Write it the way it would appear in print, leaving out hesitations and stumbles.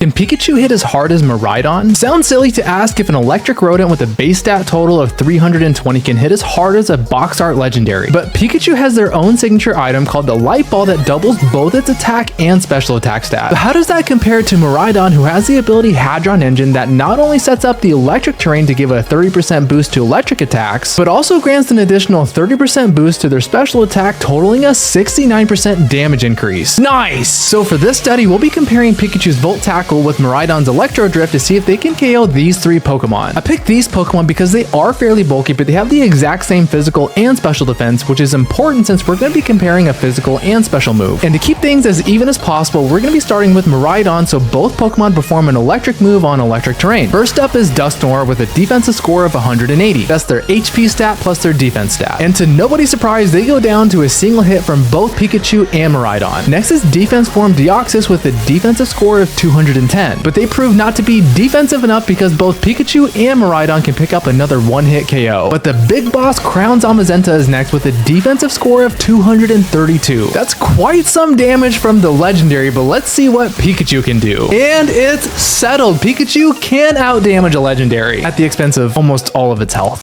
Can Pikachu hit as hard as Miraidon? Sounds silly to ask if an electric rodent with a base stat total of 320 can hit as hard as a box art legendary, but Pikachu has their own signature item called the Light Ball that doubles both its attack and special attack stat. But how does that compare to Miraidon, who has the ability Hadron Engine that not only sets up the electric terrain to give a 30% boost to electric attacks, but also grants an additional 30% boost to their special attack, totaling a 69% damage increase. Nice! So for this study, we'll be comparing Pikachu's Volt Tackle with Miraidon's Electro Drift to see if they can KO these three Pokemon. I picked these Pokemon because they are fairly bulky, but they have the exact same physical and special defense, which is important since we're going to be comparing a physical and special move. And to keep things as even as possible, we're going to be starting with Miraidon, so both Pokemon perform an electric move on electric terrain. First up is Dusknoir with a defensive score of 180. That's their HP stat plus their defense stat. And to nobody's surprise, they go down to a single hit from both Pikachu and Miraidon. Next is Defense Form Deoxys with a defensive score of 210. But they prove not to be defensive enough because both Pikachu and Miraidon can pick up another one-hit KO. But the big boss Crown Zamazenta is next with a defensive score of 232. That's quite some damage from the legendary, but let's see what Pikachu can do. And it's settled. Pikachu can outdamage a legendary at the expense of almost all of its health.